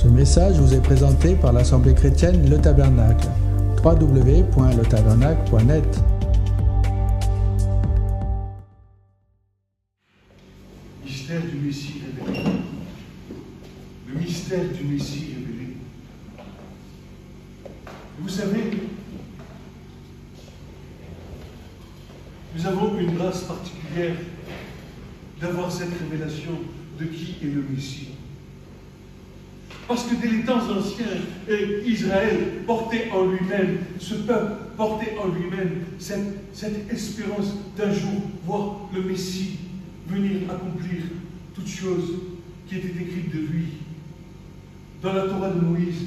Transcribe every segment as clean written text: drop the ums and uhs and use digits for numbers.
Ce message vous est présenté par l'Assemblée chrétienne Le Tabernacle. www.letabernacle.net. Mystère du Messie révélé. Le mystère du Messie révélé. Vous savez, nous avons une grâce particulière d'avoir cette révélation de qui est le Messie. Parce que dès les temps anciens, Israël portait en lui-même, ce peuple portait en lui-même cette espérance d'un jour voir le Messie venir accomplir toutes choses qui étaient écrites de lui dans la Torah de Moïse,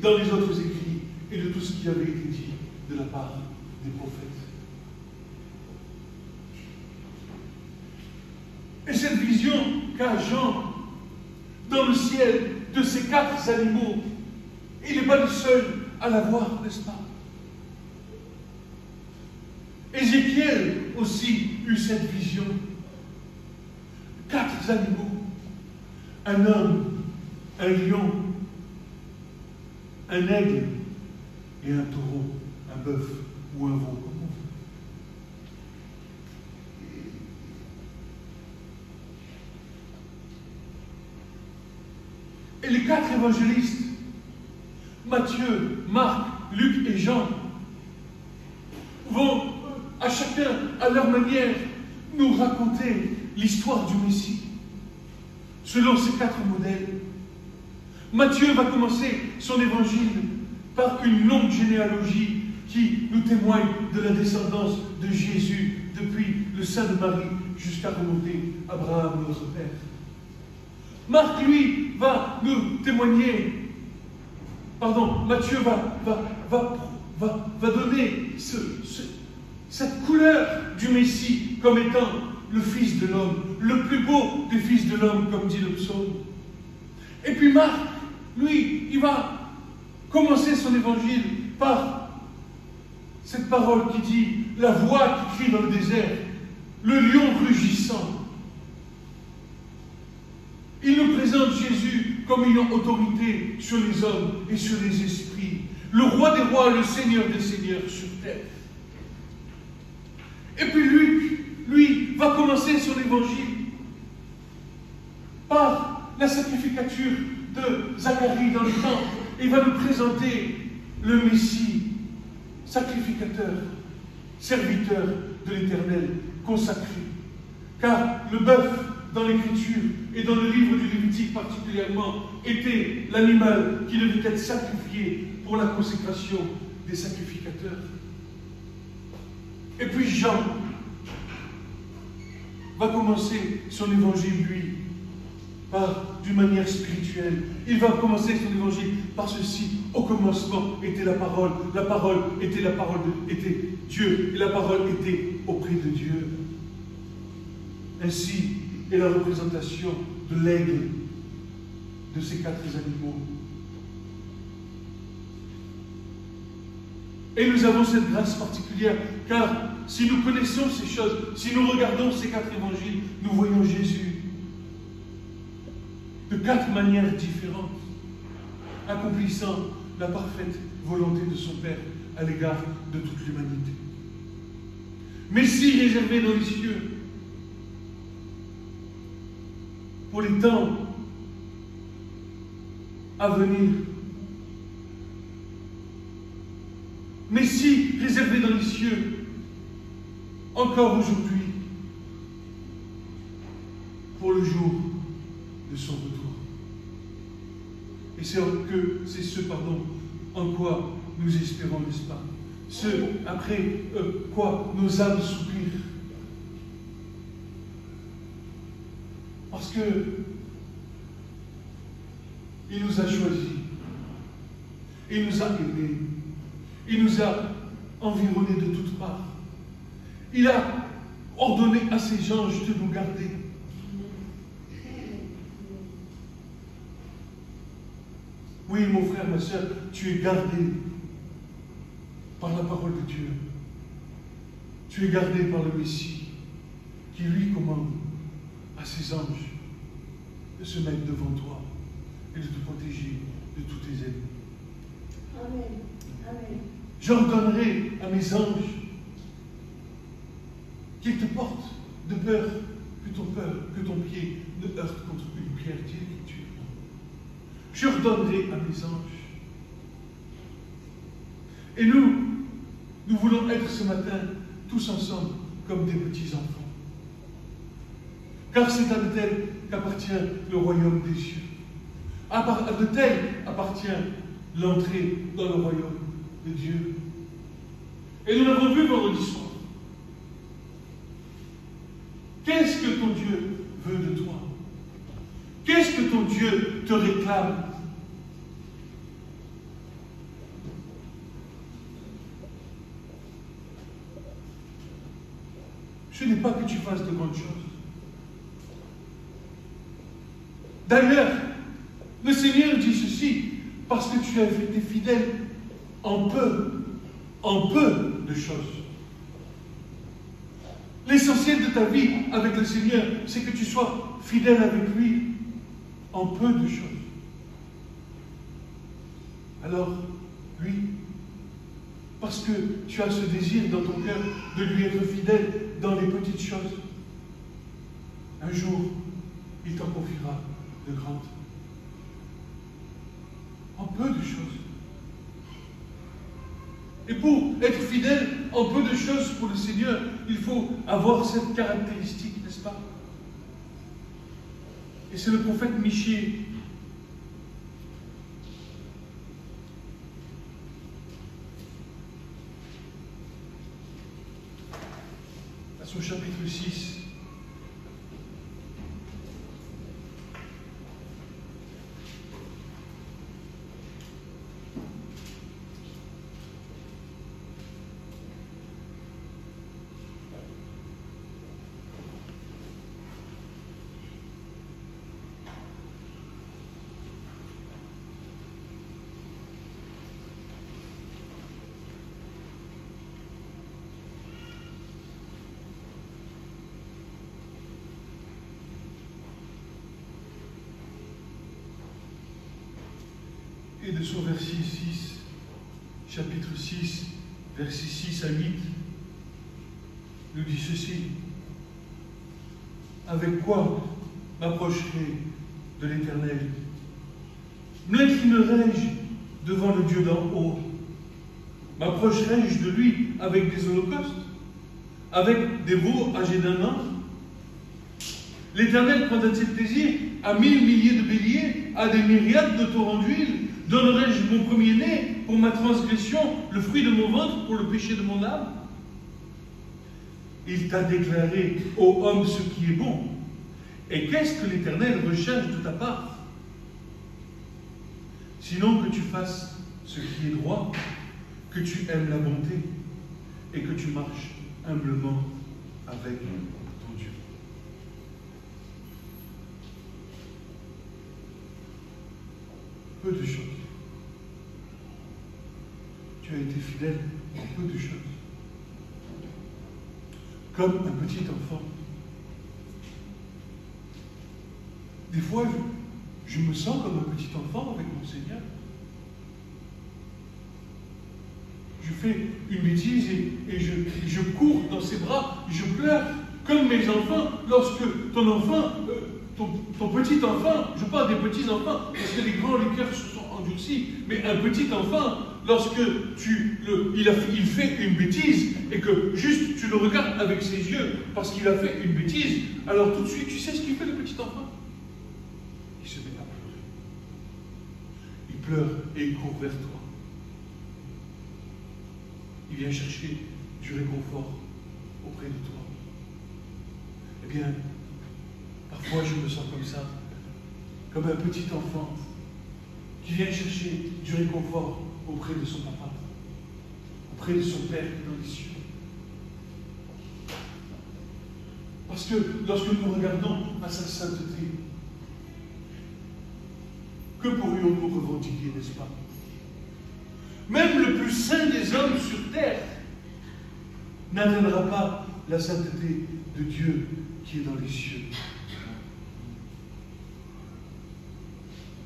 dans les autres écrits et de tout ce qui avait été dit de la part des prophètes. Et cette vision qu'a Jean dans le ciel de ces 4 animaux, il n'est pas le seul à la voir, n'est-ce pas? Ézéchiel aussi eut cette vision. 4 animaux, un homme, un lion, un aigle et un taureau, un bœuf ou un veau. Et les 4 évangélistes, Matthieu, Marc, Luc et Jean, vont à chacun, à leur manière, nous raconter l'histoire du Messie, selon ces 4 modèles. Matthieu va commencer son évangile par une longue généalogie qui nous témoigne de la descendance de Jésus depuis le sein de Marie jusqu'à remonter Abraham, notre Père. Marc, lui, va nous témoigner, Matthieu va donner cette couleur du Messie comme étant le Fils de l'homme, le plus beau des Fils de l'homme, comme dit le psaume. Et puis Marc, lui, il va commencer son évangile par cette parole qui dit « La voix qui crie dans le désert, le lion rugissant ». Il nous présente Jésus comme ayant autorité sur les hommes et sur les esprits, le roi des rois, le Seigneur des seigneurs sur terre. Et puis Luc, lui, va commencer son évangile par la sacrificature de Zacharie dans le temple. Et il va nous présenter le Messie, sacrificateur, serviteur de l'Éternel, consacré. Car le bœuf, dans l'Écriture et dans le livre du Lévitique particulièrement, était l'animal qui devait être sacrifié pour la consécration des sacrificateurs. Et puis Jean va commencer son évangile, lui, d'une manière spirituelle. Il va commencer son évangile par ceci. Au commencement était la parole était Dieu, et la parole était auprès de Dieu. Ainsi est la représentation de l'aigle de ces 4 animaux. Et nous avons cette grâce particulière, car si nous connaissons ces choses, si nous regardons ces 4 évangiles, nous voyons Jésus de 4 manières différentes, accomplissant la parfaite volonté de son Père à l'égard de toute l'humanité. Messie réservé dans les cieux, pour les temps à venir. Messie réservé dans les cieux, encore aujourd'hui, pour le jour de son retour. Et c'est en quoi nous espérons, n'est-ce pas? Ce après quoi nos âmes soupirent. Parce que il nous a choisis, il nous a aimés, il nous a environnés de toutes parts. Il a ordonné à ses anges de nous garder. Oui, mon frère, ma soeur, tu es gardé par la parole de Dieu. Tu es gardé par le Messie qui lui commande à ses anges de se mettre devant toi et de te protéger de tous tes ennemis. Amen. Amen. J'ordonnerai à mes anges qu'ils te portent de peur que ton pied ne heurte contre une pierre, dit l'Écriture. J'ordonnerai à mes anges. Et nous voulons être ce matin tous ensemble comme des petits enfants. Car c'est à de tels qu'appartient le royaume des cieux. À de tels appartient l'entrée dans le royaume de Dieu. Et nous l'avons vu vendredi soir. Qu'est-ce que ton Dieu veut de toi? Qu'est-ce que ton Dieu te réclame? Ce n'est pas que tu fasses de grandes choses. D'ailleurs, le Seigneur dit ceci, parce que tu as été fidèle en peu de choses. L'essentiel de ta vie avec le Seigneur, c'est que tu sois fidèle avec lui en peu de choses. Alors, lui, parce que tu as ce désir dans ton cœur de lui être fidèle dans les petites choses, un jour, il t'en confiera de grandes. En peu de choses. Et pour être fidèle en peu de choses pour le Seigneur, il faut avoir cette caractéristique, n'est-ce pas? Et c'est le prophète Michée à son chapitre 6. Et de son verset 6, chapitre 6, versets 6 à 8, nous dit ceci. Avec quoi m'approcherai de l'Éternel? M'inclinerai-je devant le Dieu d'en haut? M'approcherai-je de lui avec des holocaustes? Avec des veaux âgés d'1 an? L'Éternel prendra-t-il plaisir à 1000 milliers de béliers, à des myriades de torrents d'huile? Donnerai-je mon premier-né pour ma transgression, le fruit de mon ventre pour le péché de mon âme? Il t'a déclaré, ô homme, ce qui est bon. Et qu'est-ce que l'Éternel recherche de ta part? Sinon que tu fasses ce qui est droit, que tu aimes la bonté et que tu marches humblement avec ton Dieu. Peu de choses. Tu as été fidèle en peu de choses. Comme un petit enfant. Des fois, je me sens comme un petit enfant avec mon Seigneur. Je fais une bêtise et je cours dans ses bras, je pleure comme mes enfants lorsque ton enfant, ton petit enfant, je parle des petits enfants, parce que les grands, les cœurs se sont endurcis, mais un petit enfant, lorsque il fait une bêtise et que juste tu le regardes avec ses yeux parce qu'il a fait une bêtise, alors tout de suite, tu sais ce qu'il fait le petit enfant? Il se met à pleurer. Il pleure et il court vers toi. Il vient chercher du réconfort auprès de toi. Eh bien, parfois je me sens comme ça, comme un petit enfant qui vient chercher du réconfort auprès de son papa, auprès de son Père qui est dans les cieux. Parce que lorsque nous regardons à sa sainteté, que pourrions-nous revendiquer, n'est-ce pas? Même le plus saint des hommes sur terre n'atteindra pas la sainteté de Dieu qui est dans les cieux.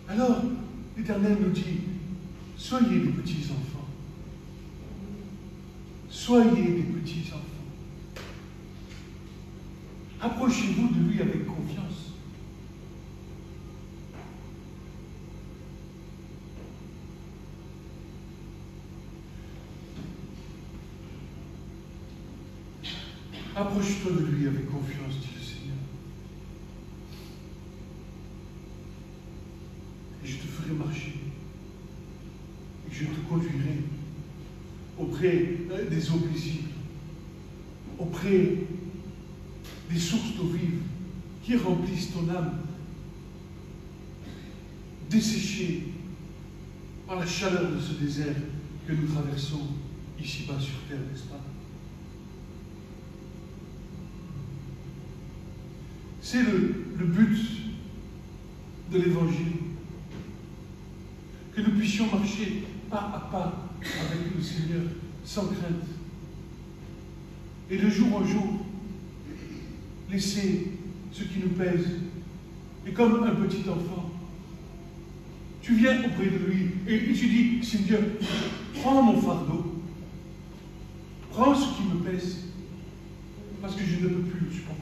Alors, l'Éternel nous dit, soyez des petits enfants. Soyez des petits enfants. Approchez-vous de lui avec confiance. Approche-toi de lui avec confiance, dit le Seigneur. Et je te ferai marcher. Et je te conduirai auprès des eaux paisibles, auprès des sources d'eau vive qui remplissent ton âme, desséchée par la chaleur de ce désert que nous traversons ici-bas sur terre, n'est-ce pas? C'est le but de l'Évangile, que nous puissions marcher pas à pas avec le Seigneur, sans crainte. Et de jour en jour, laisser ce qui nous pèse. Et comme un petit enfant, tu viens auprès de lui et tu dis, Seigneur, prends mon fardeau, prends ce qui me pèse, parce que je ne peux plus le supporter.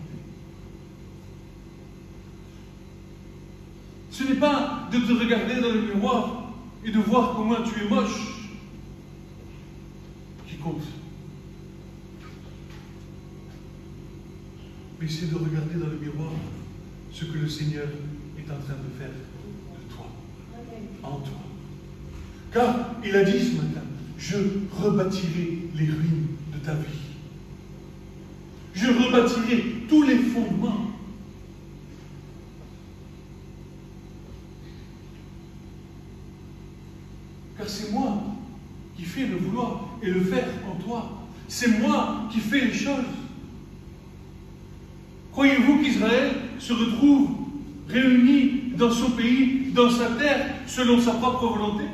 Ce n'est pas de te regarder dans le miroir et de voir comment tu es moche qui compte. Mais c'est de regarder dans le miroir ce que le Seigneur est en train de faire de toi, en toi. Car il a dit ce matin, je rebâtirai les ruines de ta vie. Je rebâtirai tous les fondements. Car c'est moi qui fais le vouloir et le faire en toi. C'est moi qui fais les choses. Croyez-vous qu'Israël se retrouve réuni dans son pays, dans sa terre, selon sa propre volonté?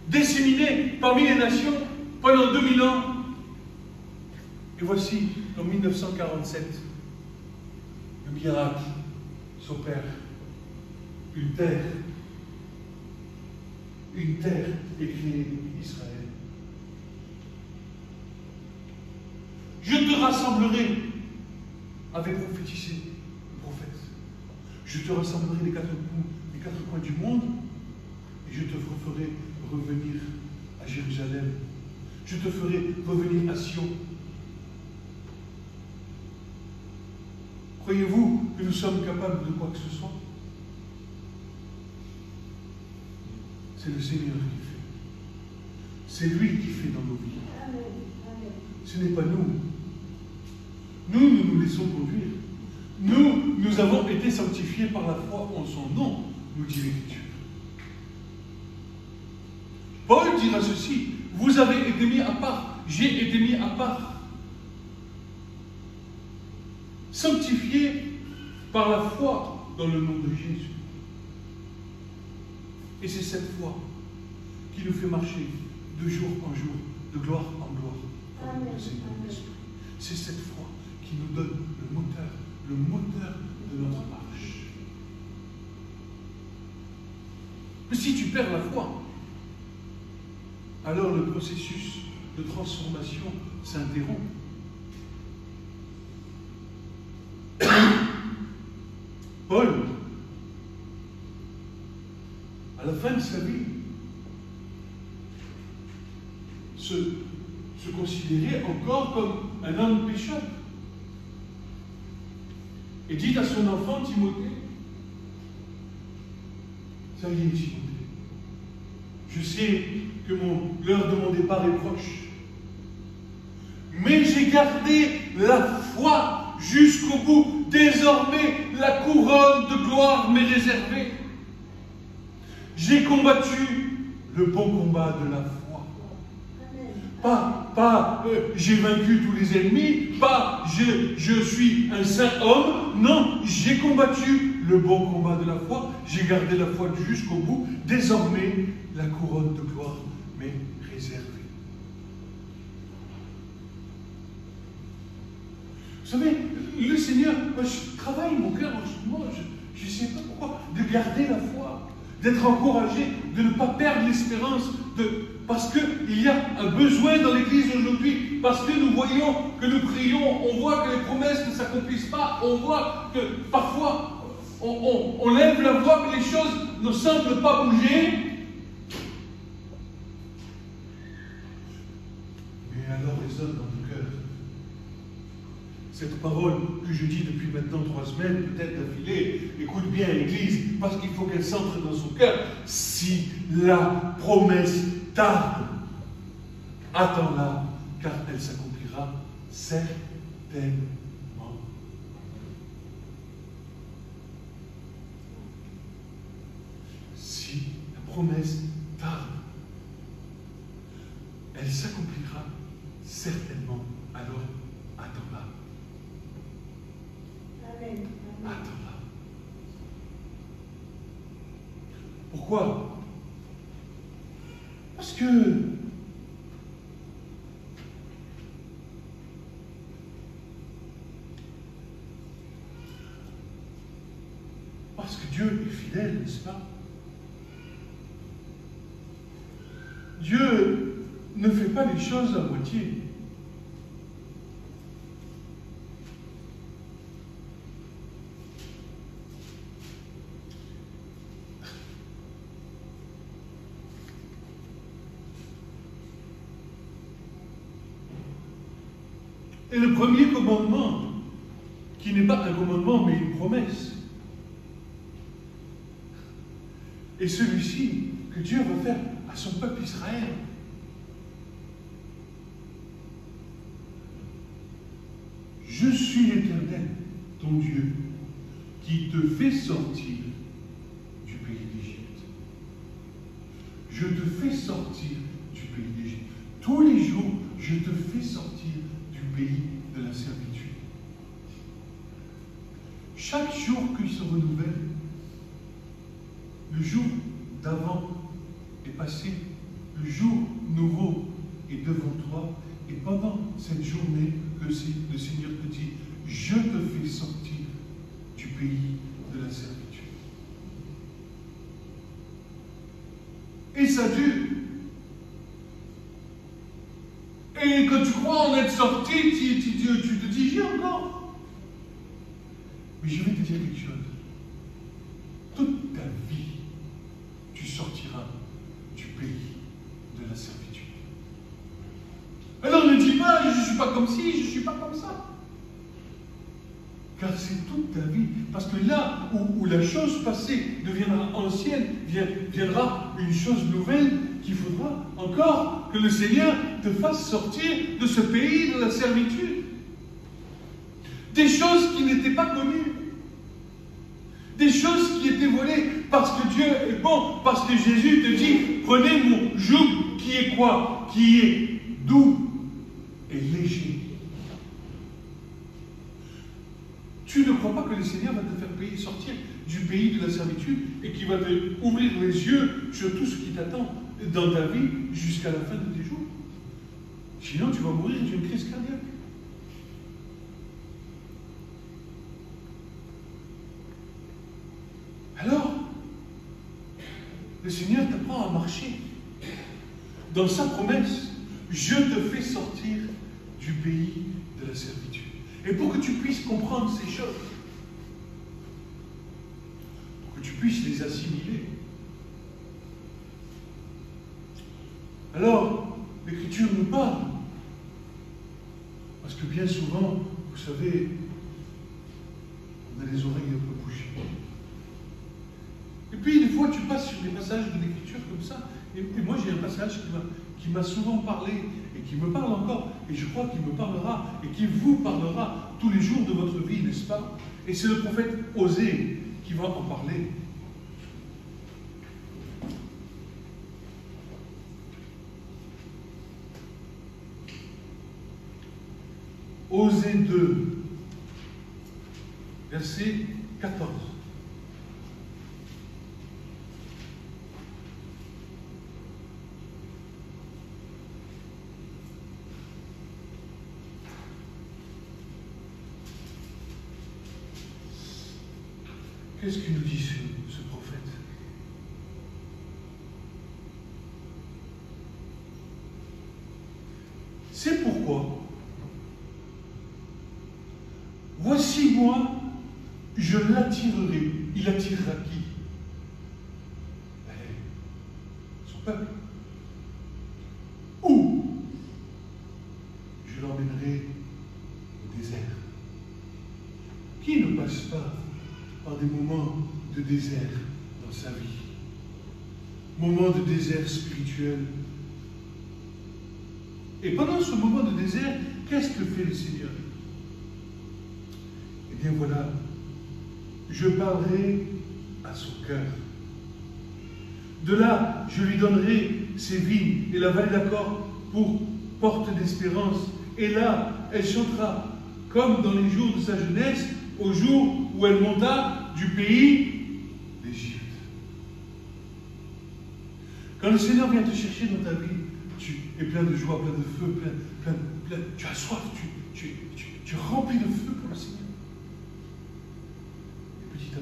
Disséminé parmi les nations pendant 2000 ans. Et voici, en 1947, le miracle s'opère. Une terre est créée, Israël. Je te rassemblerai, avait prophétisé le prophète. Je te rassemblerai des quatre coins du monde, et je te ferai revenir à Jérusalem. Je te ferai revenir à Sion. Croyez-vous que nous sommes capables de quoi que ce soit? C'est le Seigneur qui fait. C'est lui qui fait dans nos vies. Ce n'est pas nous. Nous nous laissons conduire. Nous avons été sanctifiés par la foi en son nom, nous dit l'Écriture. Paul dira ceci, vous avez été mis à part, j'ai été mis à part. Sanctifiés par la foi dans le nom de Jésus. Et c'est cette foi qui nous fait marcher de jour en jour, de gloire en gloire, avec le Seigneur l'Esprit. C'est cette foi qui nous donne le moteur de notre marche. Mais si tu perds la foi, alors le processus de transformation s'interrompt. Paul, à la fin de sa vie, se considérait encore comme un homme pécheur. Et dit à son enfant Timothée, ça y est Timothée, je sais que l'heure de mon départ est proche, mais j'ai gardé la foi jusqu'au bout. Désormais, la couronne de gloire m'est réservée. J'ai combattu le bon combat de la foi. Pas j'ai vaincu tous les ennemis, pas je suis un saint homme. Non, j'ai combattu le bon combat de la foi. J'ai gardé la foi jusqu'au bout. Désormais, la couronne de gloire m'est réservée. Vous savez, le Seigneur, moi, je travaille mon cœur en ce moment, je ne sais pas pourquoi. De garder la foi, d'être encouragé, de ne pas perdre l'espérance, parce qu'il y a un besoin dans l'Église aujourd'hui, parce que nous voyons que nous prions, on voit que les promesses ne s'accomplissent pas, on voit que parfois on lève la voix, mais les choses ne semblent pas bouger. Mais alors résonne dans nos cœurs cette parole que je dis depuis maintenant 3 semaines, peut-être d'affilée. Écoute bien l'Église, parce qu'il faut qu'elle s'entre dans son cœur. Si la promesse tarde, attends-la, car elle s'accomplira certainement. Si la promesse tarde, elle s'accomplira certainement. Alors, attends-la. Amen. Attends-la. Pourquoi? Parce que Dieu est fidèle, n'est-ce pas? Dieu ne fait pas les choses à moitié. Et le premier commandement, qui n'est pas un commandement mais une promesse, est celui-ci que Dieu va faire à son peuple Israël. Je suis l'Éternel, ton Dieu, qui te fait sortir du pays d'Égypte. Je te fais sortir du pays d'Égypte. Tous les jours, je te fais sortir du pays de la servitude. Chaque jour qu'il se renouvelle, le jour d'avant est passé, le jour nouveau est devant toi, et pendant cette journée que le Seigneur te dit, je te fais sortir du pays de la servitude. Et ça dure. Et quand tu crois en être sorti, tu te dis, j'y ai encore. Mais je vais te dire quelque chose. Toute ta vie, tu sortiras du pays de la servitude. Alors ne dis pas, je ne suis pas comme ci, je ne suis pas comme ça. Car c'est toute ta vie. Parce que là où la chose passée deviendra ancienne, viendra une chose nouvelle qu'il faudra encore que le Seigneur te fasse sortir de ce pays de la servitude. Des choses qui n'étaient pas connues. Des choses qui étaient volées parce que Dieu est bon, parce que Jésus te dit, prenez mon joug qui est quoi? Qui est doux et léger. Tu ne crois pas que le Seigneur va te faire sortir du pays de la servitude et qu'il va te ouvrir les yeux sur tout ce qui t'attend dans ta vie jusqu'à la fin de tes jours? Sinon, tu vas mourir d'une crise cardiaque. Alors, le Seigneur t'apprend à marcher dans sa promesse. Je te fais sortir du pays de la servitude. Et pour que tu puisses comprendre ces choses, pour que tu puisses les assimiler, alors l'Écriture nous parle. Parce que bien souvent, vous savez, on a les oreilles un peu bouchées. Et puis, des fois, tu passes sur des passages de l'Écriture comme ça. Et moi, j'ai un passage qui m'a souvent parlé et qui me parle encore. Et je crois qu'il me parlera et qui vous parlera tous les jours de votre vie, n'est-ce pas? Et c'est le prophète Osée qui va en parler. Osée 2, verset 14. Qu'est-ce qu'il nous dit ce prophète? C'est pourquoi, voici moi, je l'attirerai. Il attirera qui? Son peuple. Où? Je l'emmènerai au désert. Qui ne passe pas par des moments de désert dans sa vie? Moments de désert spirituel. Et pendant ce moment de désert, qu'est-ce que fait le Seigneur? Eh bien voilà, je parlerai à son cœur. De là, je lui donnerai ses vignes et la vallée d'Accord pour porte d'espérance. Et là, elle chantera comme dans les jours de sa jeunesse, au jour où elle monta du pays d'Égypte. Quand le Seigneur vient te chercher dans ta vie, tu es plein de joie, plein de feu, plein, tu as soif, tu es rempli de feu pour le Seigneur. Et petit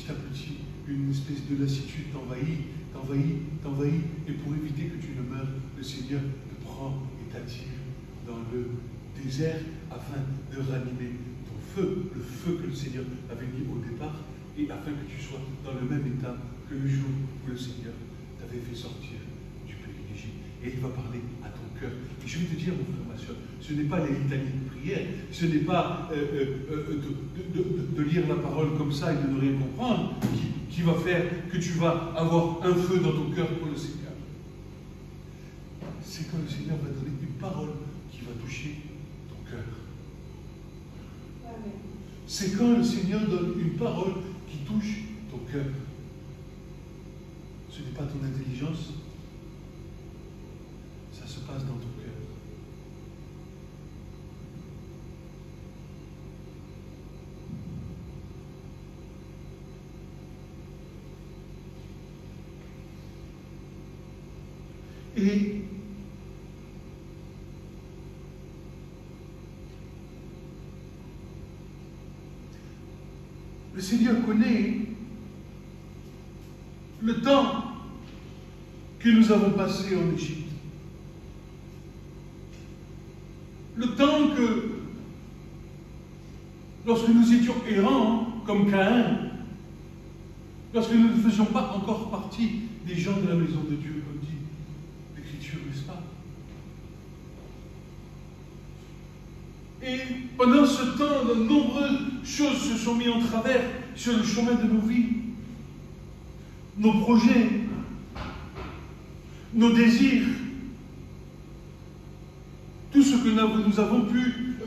à petit, une espèce de lassitude t'envahit. Et pour éviter que tu ne meures, le Seigneur te prend et t'attire dans le désert afin de ranimer ton feu, le feu que le Seigneur avait mis au départ, et afin que tu sois dans le même état que le jour où le Seigneur t'avait fait sortir du pays d'Égypte. Et il va parler à ton cœur. Et je vais te dire, mon frère, ma soeur, ce n'est pas les litanies de prière, ce n'est pas de lire la parole comme ça et de ne rien comprendre qui va faire que tu vas avoir un feu dans ton cœur pour le Seigneur. C'est quand le Seigneur va donner une parole qui va toucher ton cœur. C'est quand le Seigneur donne une parole qui touche ton cœur. Ce n'est pas ton intelligence, ça se passe dans ton cœur. Et le Seigneur connaît le temps que nous avons passé en Égypte. Le temps que, lorsque nous étions errants, comme Caïn, lorsque nous ne faisions pas encore partie des gens de la maison de Dieu, comme dit l'Écriture, n'est-ce pas? Et pendant ce temps, de nombreuses choses se sont mises en travers sur le chemin de nos vies. Nos projets, nos désirs, tout ce que nous avons pu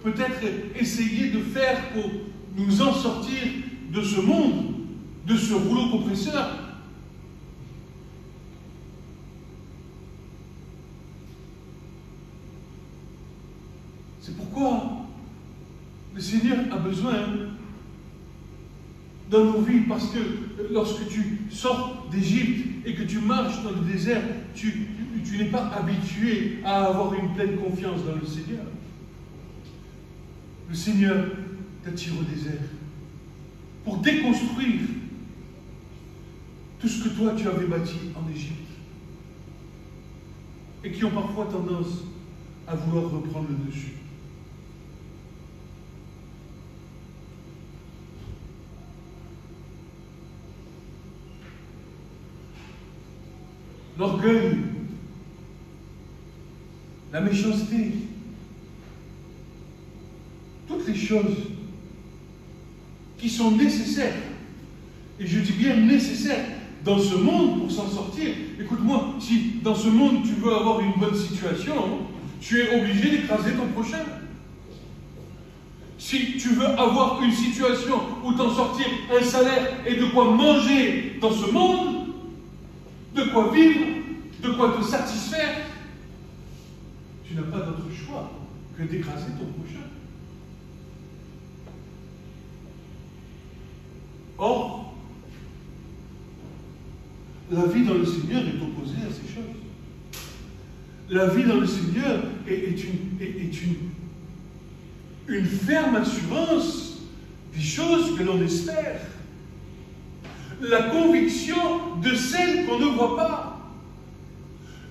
peut-être essayer de faire pour nous en sortir de ce monde, de ce rouleau compresseur. C'est pourquoi le Seigneur a besoin dans nos vies, parce que lorsque tu sors d'Égypte et que tu marches dans le désert, tu n'es pas habitué à avoir une pleine confiance dans le Seigneur. Le Seigneur t'attire au désert pour déconstruire tout ce que toi tu avais bâti en Égypte et qui ont parfois tendance à vouloir reprendre le dessus. L'orgueil, la méchanceté, toutes les choses qui sont nécessaires, et je dis bien nécessaires, dans ce monde pour s'en sortir. Écoute-moi, si dans ce monde tu veux avoir une bonne situation, tu es obligé d'écraser ton prochain. Si tu veux avoir une situation où t'en sortir un salaire et de quoi manger dans ce monde, de quoi vivre, de quoi te satisfaire, tu n'as pas d'autre choix que d'écraser ton prochain. Or, la vie dans le Seigneur est opposée à ces choses. La vie dans le Seigneur est une ferme assurance des choses que l'on espère, la conviction de celles qu'on ne voit pas.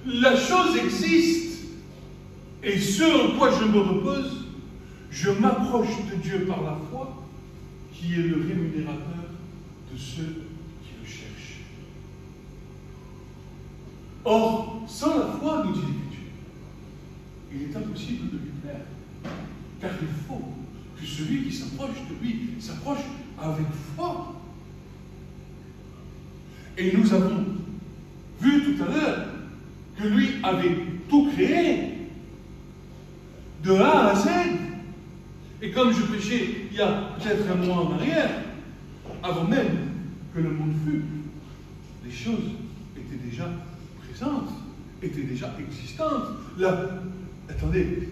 La chose existe, et ce en quoi je me repose, je m'approche de Dieu par la foi, qui est le rémunérateur de ceux qui le cherchent. Or, sans la foi, nous dit l'Écriture, il est impossible de lui plaire, car il faut que celui qui s'approche de lui s'approche avec foi. Et nous avons vu tout à l'heure que lui avait tout créé, de A à Z. Et comme je prêchais il y a peut-être un mois en arrière, avant même que le monde fût, les choses étaient déjà présentes, étaient déjà existantes.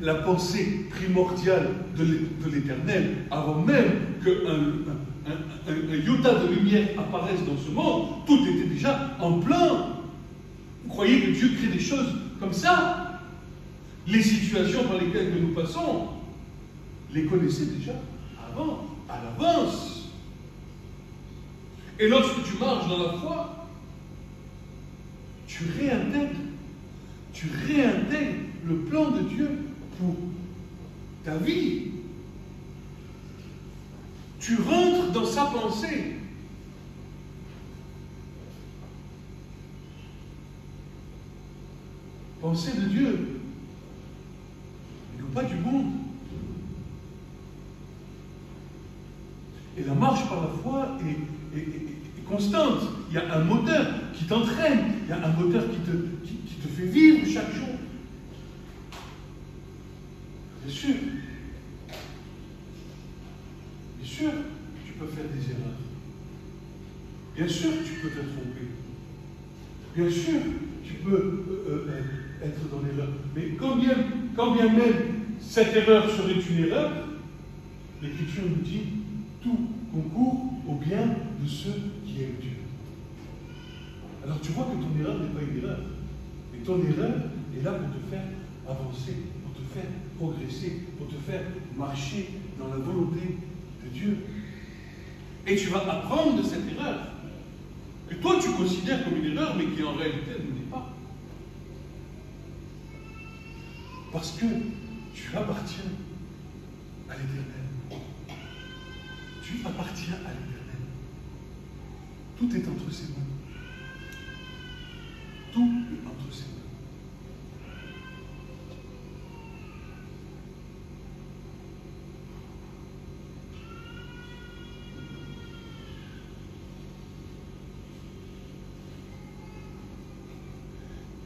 La pensée primordiale de l'Éternel, avant même qu'un iota de lumière apparaisse dans ce monde, tout était déjà en plan. Vous croyez que Dieu crée des choses comme ça? Les situations par lesquelles nous passons, les connaissait déjà avant, à l'avance. Et lorsque tu marches dans la foi, tu réintègres le plan de Dieu pour ta vie. Tu rentres dans sa pensée. Pensée de Dieu, et non pas du monde. Et la marche par la foi est constante. Il y a un moteur qui t'entraîne, il y a un moteur qui te fait vivre chaque jour. Bien sûr, tu peux faire des erreurs. Bien sûr, tu peux te tromper. Bien sûr, tu peux être dans l'erreur. Mais quand bien même cette erreur serait une erreur, l'Écriture nous dit tout concourt au bien de ceux qui aiment Dieu. Alors tu vois que ton erreur n'est pas une erreur. Mais ton erreur est là pour te faire avancer, pour te faire progresser, pour te faire marcher dans la volonté de Dieu. Et tu vas apprendre de cette erreur, que toi tu considères comme une erreur, mais qui en réalité ne l'est pas. Parce que tu appartiens à l'Éternel. Tu appartiens à l'Éternel. Tout est entre ses mains. Tout est entre ses mains.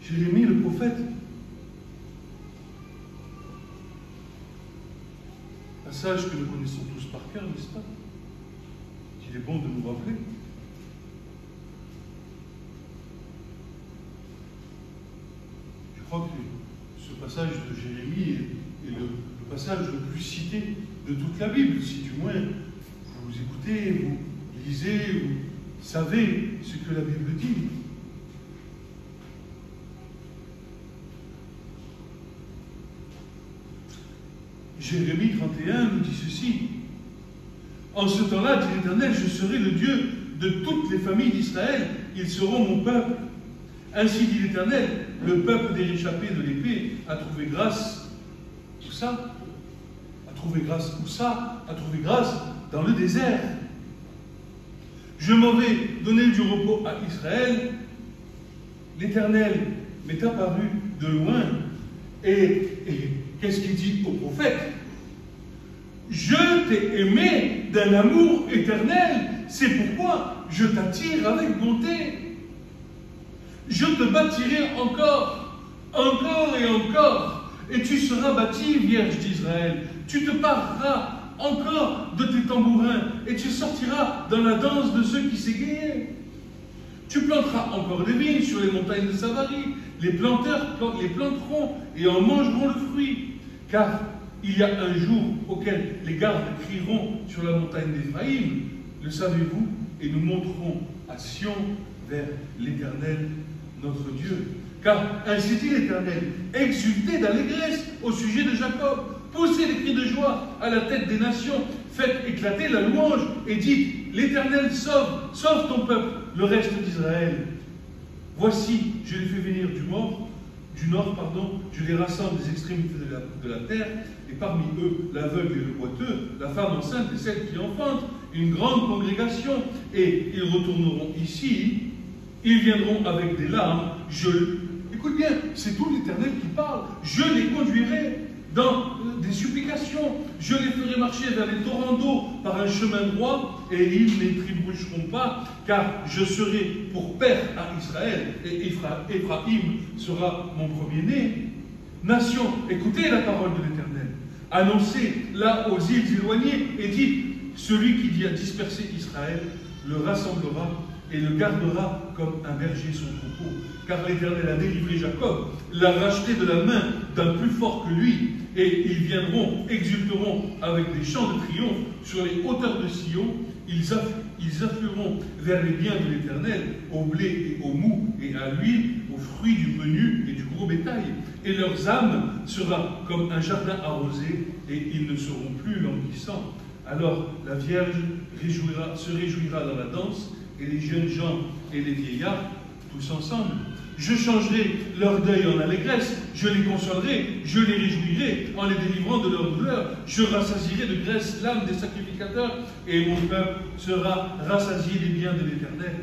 Jérémie le prophète, passage que nous connaissons tous par cœur, n'est-ce pas? Il est bon de nous rappeler. Je crois que ce passage de Jérémie est le passage le plus cité de toute la Bible. Si du moins vous écoutez, vous lisez, vous savez ce que la Bible dit. Jérémie 31 nous dit ceci. En ce temps-là, dit l'Éternel, je serai le Dieu de toutes les familles d'Israël. Ils seront mon peuple. Ainsi dit l'Éternel, le peuple des réchappés de l'épée a trouvé grâce. Où ça? A trouvé grâce où ça? A trouvé grâce dans le désert. Je m'en vais donner du repos à Israël. L'Éternel m'est apparu de loin. Et qu'est-ce qu'il dit au prophète? Je t'ai aimé d'un amour éternel, c'est pourquoi je t'attire avec bonté. Je te bâtirai encore et encore, et tu seras bâtie, Vierge d'Israël. Tu te pareras encore de tes tambourins, et tu sortiras dans la danse de ceux qui s'égaient. Tu planteras encore des vignes sur les montagnes de Samarie. Les planteurs les planteront et en mangeront le fruit. Car il y a un jour auquel les gardes crieront sur la montagne d'Éphraïm. Le savez-vous? Et nous monterons à Sion vers l'Éternel, notre Dieu. Car ainsi dit l'Éternel, exultez d'allégresse au sujet de Jacob. Poussez des cris de joie à la tête des nations. faites éclater la louange et dites, l'Éternel sauve, sauve ton peuple, le reste d'Israël. Voici, je les fais venir du nord, je les rassemble des extrémités de la terre, et parmi eux, l'aveugle et le boiteux, la femme enceinte et celle qui enfante, une grande congrégation, et ils retourneront ici, ils viendront avec des larmes, écoute bien, c'est tout l'Éternel qui parle, je les conduirai dans des supplications, je les ferai marcher vers les torrents d'eau par un chemin droit, et ils ne trébucheront pas, car je serai pour père à Israël, et Éphraïm sera mon premier-né. Nation, écoutez la parole de l'Éternel, annoncez-la aux îles éloignées, et dites, celui qui a dispersé Israël le rassemblera et le gardera comme un berger son troupeau. Car l'Éternel a délivré Jacob, l'a racheté de la main d'un plus fort que lui, et ils viendront, exulteront avec des chants de triomphe sur les hauteurs de Sion. Ils afflueront vers les biens de l'Éternel, au blé et au mou, et à l'huile, aux fruits du menu et du gros bétail. Et leurs âmes sera comme un jardin arrosé, et ils ne seront plus languissants. Alors la Vierge se réjouira dans la danse, et les jeunes gens et les vieillards, tous ensemble. Je changerai leur deuil en allégresse, je les consolerai, je les réjouirai en les délivrant de leur douleur. Je rassasierai de graisse l'âme des sacrificateurs, et mon peuple sera rassasié des biens de l'Éternel.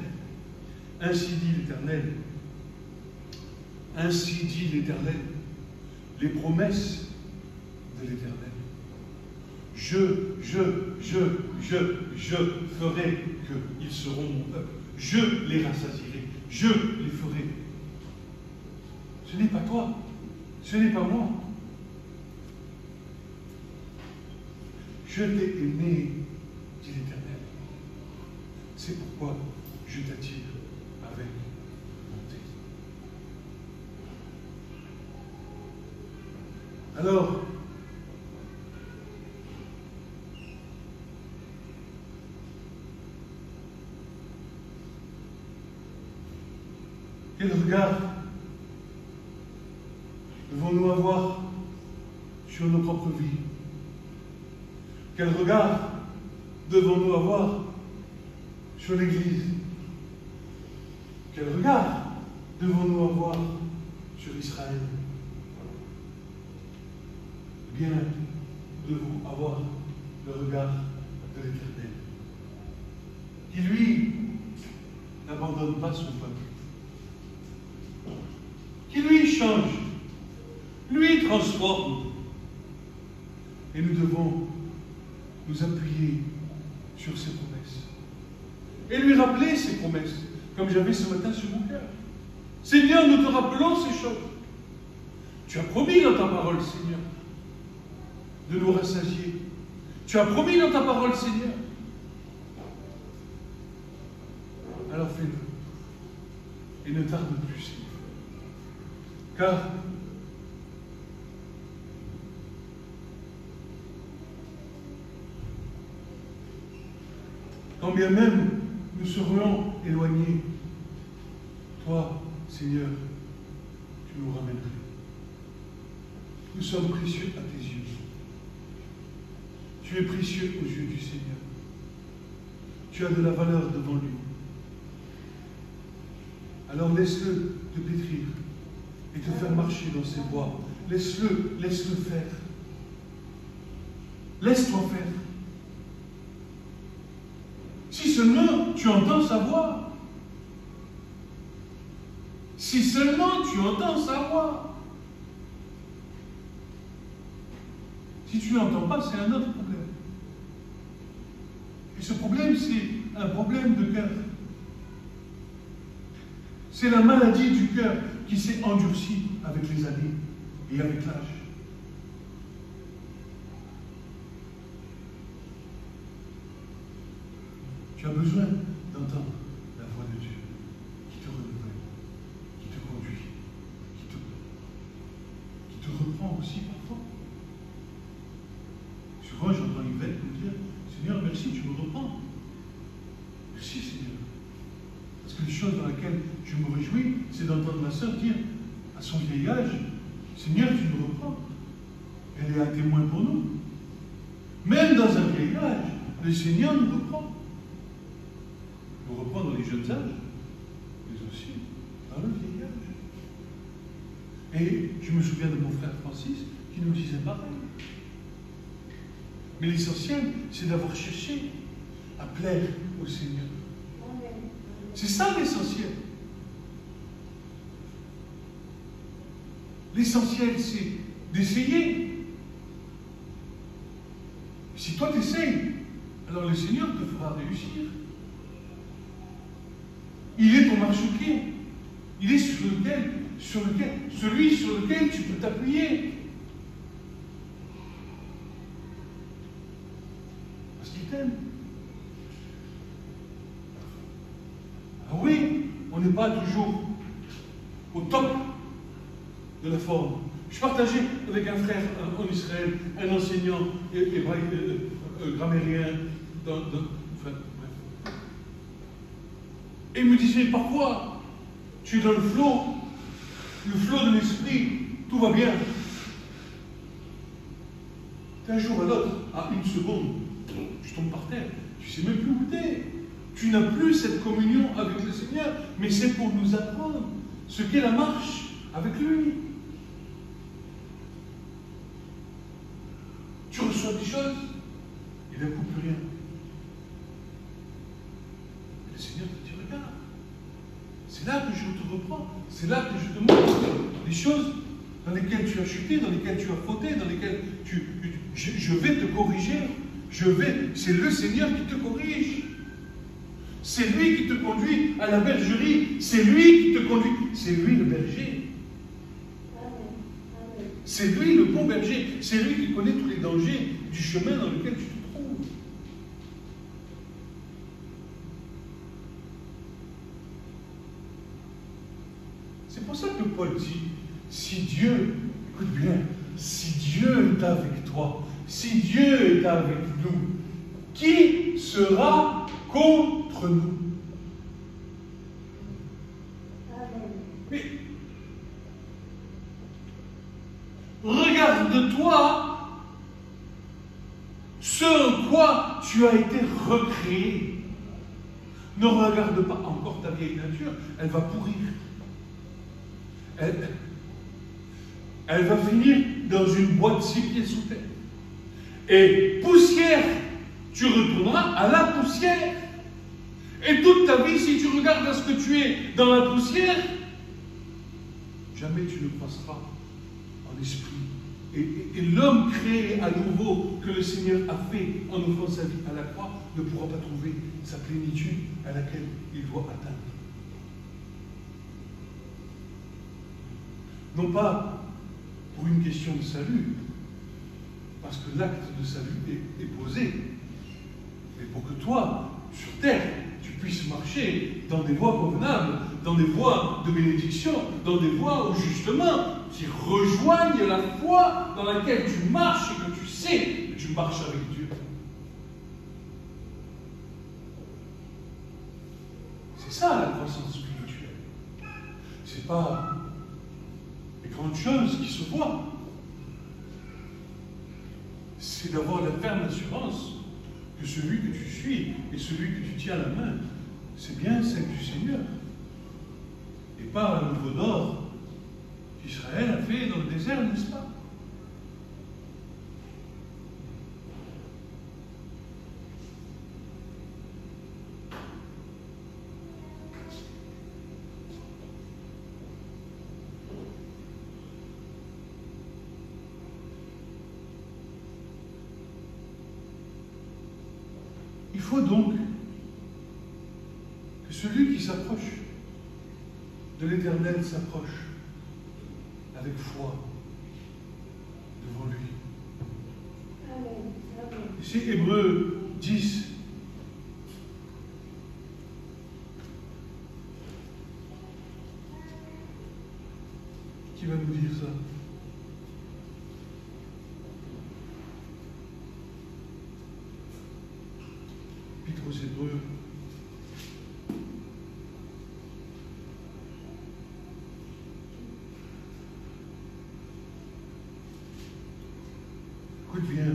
Ainsi dit l'Éternel. Ainsi dit l'Éternel. Les promesses de l'Éternel. Je ferai qu'ils seront mon peuple. Je les rassasierai. Je les ferai. Ce n'est pas toi. Ce n'est pas moi. Je t'ai aimé, dit l'Éternel. C'est pourquoi je t'attire avec bonté. Alors, quel regard devons-nous avoir sur nos propres vies? Quel regard devons-nous avoir sur l'Église? Quel regard devons-nous avoir sur Israël? Eh bien, nous devons avoir le regard de l'Éternel, qui lui n'abandonne pas son peuple, qui lui change, lui transforme. Et nous devons nous appuyer sur ses promesses et lui rappeler ses promesses, comme j'avais ce matin sur mon cœur. Seigneur, nous te rappelons ces choses. Tu as promis dans ta parole, Seigneur, de nous rassasier. Tu as promis dans ta parole, Seigneur. Alors fais-le. Et ne tarde plus, Seigneur. Car quand bien même nous serions éloignés, toi, Seigneur, tu nous ramènerais. Nous sommes précieux à tes yeux. Tu es précieux aux yeux du Seigneur. Tu as de la valeur devant lui. Alors laisse-le te pétrir et te faire marcher dans ses voies. Laisse-le faire. Laisse-toi faire. Si seulement tu entends sa voix. Si seulement tu entends sa voix. Si tu n'entends pas, c'est un autre problème. Et ce problème, c'est un problème de cœur. C'est la maladie du cœur qui s'est endurcie avec les années et avec l'âge. Tu as besoin d'entendre la voix de Dieu qui te renouvelle, qui te conduit, qui te reprend aussi parfois. Souvent, j'entends Yvette me dire, Seigneur, merci, tu me reprends. Merci, Seigneur. Parce que les choses dans lesquelles je me réjouis, c'est d'entendre ma sœur dire à son vieil âge, Seigneur, tu me reprends. Elle est un témoin pour nous. Même dans un vieil âge, le Seigneur nous reprend. Nous reprend dans les jeunes âges, mais aussi dans le vieil âge. Et je me souviens de mon frère Francis qui nous disait pareil. Mais l'essentiel, c'est d'avoir cherché à plaire au Seigneur. C'est ça l'essentiel. L'essentiel, c'est d'essayer. Si toi tu essayes, alors le Seigneur te fera réussir. Il est ton marchepied. Il est celui sur lequel tu peux t'appuyer. Parce qu'il t'aime. Ah oui, on n'est pas toujours au top de la forme. Je partageais avec un frère en Israël, un enseignant grammairien, et il me disait, parfois, tu es dans le flot de l'esprit, tout va bien. D'un jour à l'autre, à une seconde, tu tombes par terre, tu ne sais même plus où tu es. Tu n'as plus cette communion avec le Seigneur, mais c'est pour nous apprendre ce qu'est la marche avec lui. Tu reçois des choses, et d'un coup plus rien. Et le Seigneur te dit, regarde, c'est là que je te reprends, c'est là que je te montre des choses dans lesquelles tu as chuté, dans lesquelles tu as fauté, dans lesquelles je vais te corriger. C'est le Seigneur qui te corrige. C'est lui qui te conduit à la bergerie. C'est lui qui te conduit. C'est lui le berger. C'est lui le bon berger. C'est lui qui connaît tous les dangers du chemin dans lequel tu te trouves. C'est pour ça que Paul dit, si Dieu, écoute bien, si Dieu est avec toi, si Dieu est avec nous, qui sera contre nous? Mais regarde-toi ce en quoi tu as été recréé. Ne regarde pas encore ta vieille nature, elle va pourrir. Elle va finir dans une boîte 6 pieds sous terre. Et poussière, tu retourneras à la poussière. Et toute ta vie, si tu regardes à ce que tu es dans la poussière, jamais tu ne passeras en esprit. Et l'homme créé à nouveau que le Seigneur a fait en offrant sa vie à la croix ne pourra pas trouver sa plénitude à laquelle il doit atteindre. Non pas pour une question de salut, parce que l'acte de salut est posé, mais pour que toi, sur terre, tu puisses marcher dans des voies convenables, dans des voies de bénédiction, dans des voies où justement, qui rejoignent la foi dans laquelle tu marches et que tu sais que tu marches avec Dieu. C'est ça la croissance spirituelle. C'est pas les grandes choses qui se voient. C'est d'avoir la ferme assurance que celui que tu suis et celui que tu tiens à la main, c'est bien celle du Seigneur. Et pas un nouveau d'or qu'Israël a fait dans le désert, n'est-ce pas? Il faut donc que celui qui s'approche de l'Éternel s'approche avec foi devant lui. Ici, Hébreux 10. Qui va nous dire ça? Épître aux Hébreux. Écoute bien.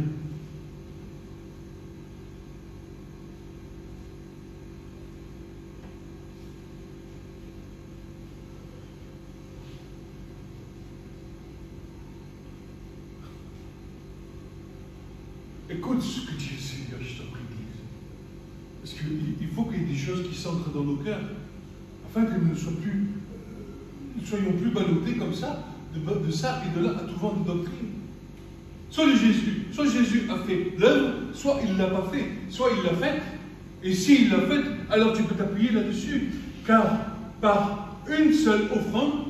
Écoute ce que dit le Seigneur, je t'en prie, Église. Parce qu'il faut qu'il y ait des choses qui s'ancrent dans nos cœurs, afin qu'elles ne soient plus, ne soyons plus ballottés comme ça, de ça et de là, à tout vent de doctrine. Soit Jésus a fait l'œuvre, soit il ne l'a pas fait, soit il l'a faite. Et s'il l'a faite, alors tu peux t'appuyer là-dessus. Car par une seule offrande,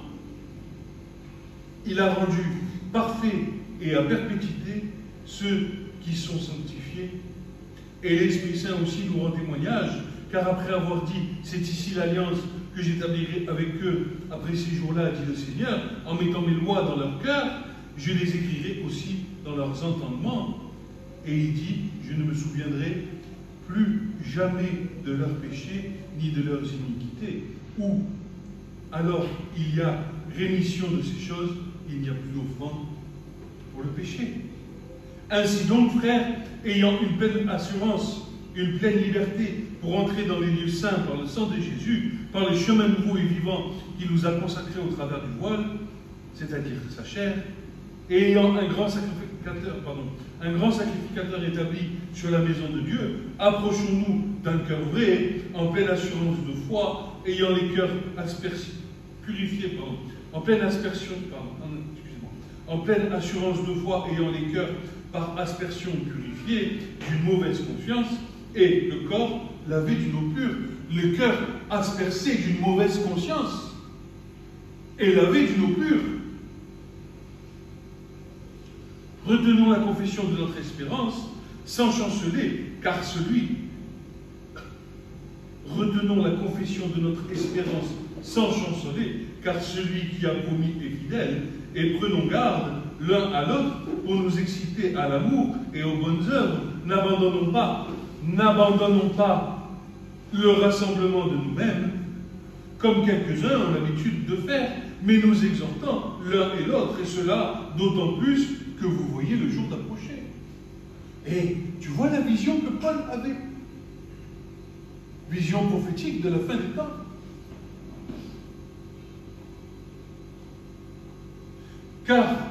il a rendu parfait et à perpétuité ceux qui sont sanctifiés. Et l'Esprit Saint aussi nous rend témoignage, car après avoir dit, c'est ici l'alliance que j'établirai avec eux après ces jours-là, dit le Seigneur, en mettant mes lois dans leur cœur, je les écrirai aussi dans leurs entendements. Et il dit, je ne me souviendrai plus jamais de leurs péchés ni de leurs iniquités. Ou alors il y a rémission de ces choses, il n'y a plus d'offrande pour le péché. Ainsi donc, frères, ayant une pleine assurance, une pleine liberté pour entrer dans les lieux saints par le sang de Jésus, par le chemin nouveau et vivant qu'il nous a consacré au travers du voile, c'est-à-dire sa chair, et ayant un grand sacrificateur établi sur la maison de Dieu, approchons-nous d'un cœur vrai, en pleine assurance de foi, ayant les cœurs purifiés, en pleine assurance de foi, ayant les cœurs par aspersion purifiés d'une mauvaise conscience, et le corps lavé d'une eau pure. Le cœur aspercé d'une mauvaise conscience et lavé d'une eau pure. Retenons la confession de notre espérance sans chanceler, car celui qui a promis est fidèle, et prenons garde l'un à l'autre pour nous exciter à l'amour et aux bonnes œuvres. N'abandonnons pas le rassemblement de nous-mêmes, comme quelques-uns ont l'habitude de faire, mais nous exhortant l'un et l'autre, et cela d'autant plus que vous voyez le jour d'approcher. Et tu vois la vision que Paul avait, vision prophétique de la fin des temps. Car,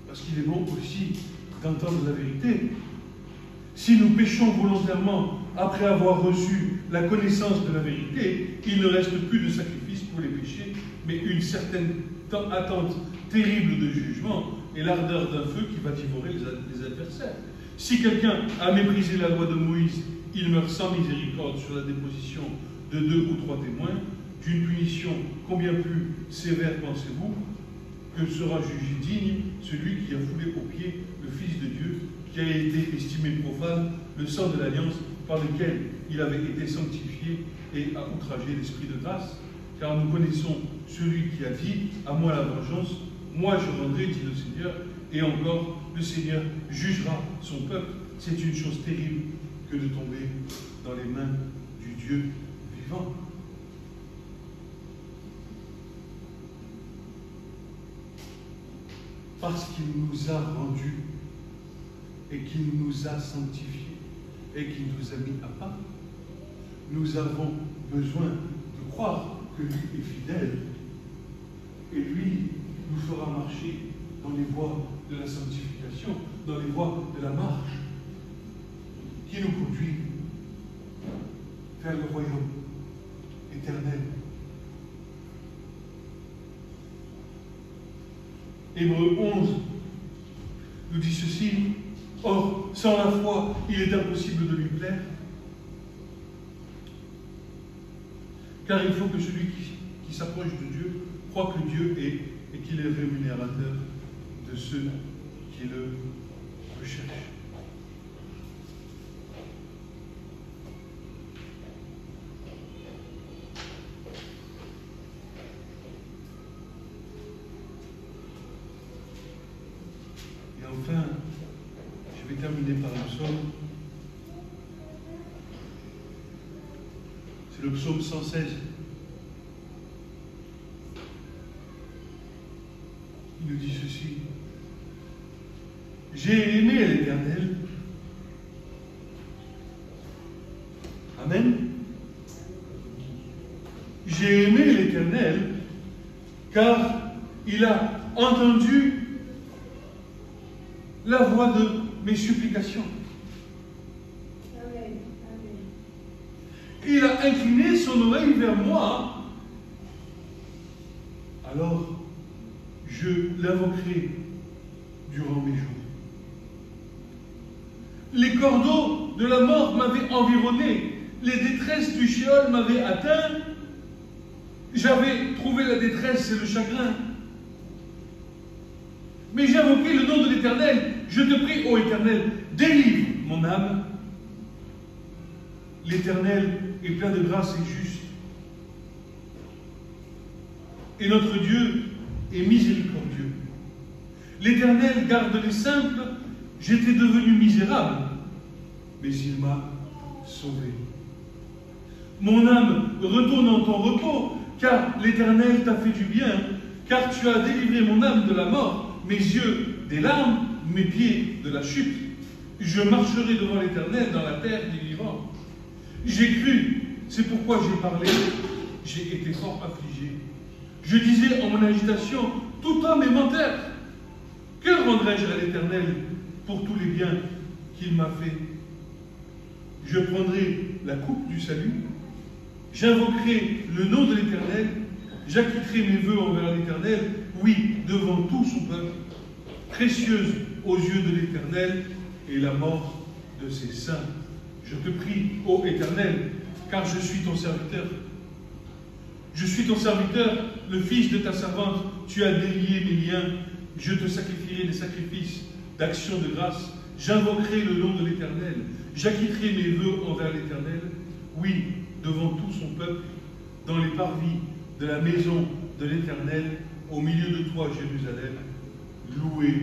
parce qu'il est bon aussi d'entendre la vérité, si nous péchons volontairement après avoir reçu la connaissance de la vérité, il ne reste plus de sacrifice pour les péchés, mais une certaine attente terrible de jugement et l'ardeur d'un feu qui va dévorer les adversaires. Si quelqu'un a méprisé la loi de Moïse, il meurt sans miséricorde sur la déposition de 2 ou 3 témoins, d'une punition combien plus sévère pensez-vous que sera jugé digne celui qui a foulé aux pieds le Fils de Dieu, qui a été estimé profane, le sang de l'alliance par lequel il avait été sanctifié et a outragé l'Esprit de grâce. Car nous connaissons celui qui a dit, à moi la vengeance, moi je rendrai, dit le Seigneur, et encore le Seigneur jugera son peuple. C'est une chose terrible que de tomber dans les mains du Dieu vivant. Parce qu'il nous a rendus et qu'il nous a sanctifiés et qu'il nous a mis à part, nous avons besoin de croire que lui est fidèle et lui nous fera marcher dans les voies de la sanctification, dans les voies de la marche qui nous conduit vers le royaume éternel. Hébreux 11 nous dit ceci: or, sans la foi, il est impossible de lui plaire, car il faut que celui qui s'approche de Dieu croit que Dieu est et qu'il est rémunérateur de ceux qui le recherchent. Et enfin, je vais terminer par un psaume. C'est le psaume 116. Il nous dit ceci: j'ai aimé l'Éternel. Amen. J'ai aimé l'Éternel, car il a entendu la voix de mes supplications. Amen. Il a incliné son oreille vers moi. Alors, je l'invoquerai durant mes jours. Les cordeaux de la mort m'avaient environné. Les détresses du Sheol m'avaient atteint. J'avais trouvé la détresse et le chagrin. Mais j'ai invoqué le nom de l'Éternel. Je te prie, ô Éternel, délivre mon âme. L'Éternel est plein de grâce et juste. Et notre Dieu est miséricordieux. L'Éternel garde les simples. J'étais devenu misérable, mais il m'a sauvé. Mon âme, retourne en ton repos, car l'Éternel t'a fait du bien, car tu as délivré mon âme de la mort, mes yeux des larmes, mes pieds de la chute. Je marcherai devant l'Éternel dans la terre des vivants. J'ai cru, c'est pourquoi j'ai parlé, j'ai été fort affligé. Je disais en mon agitation, tout homme est menteur. Que rendrai-je à l'Éternel pour tous les biens qu'il m'a fait? Je prendrai la coupe du salut, j'invoquerai le nom de l'Éternel, j'acquitterai mes vœux envers l'Éternel, oui, devant tout son peuple, précieuse aux yeux de l'Éternel et la mort de ses saints. Je te prie, ô Éternel, car je suis ton serviteur. Je suis ton serviteur, le fils de ta servante, tu as délié mes liens, je te sacrifierai des sacrifices d'action de grâce, j'invoquerai le nom de l'Éternel, j'acquitterai mes vœux envers l'Éternel, oui, devant tout son peuple, dans les parvis de la maison de l'Éternel, au milieu de toi, Jérusalem, louez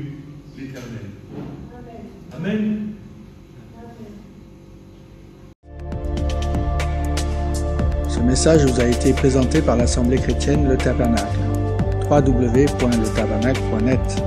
l'Éternel. Amen. Amen. Ce message vous a été présenté par l'Assemblée chrétienne Le Tabernacle. www.letabernacle.net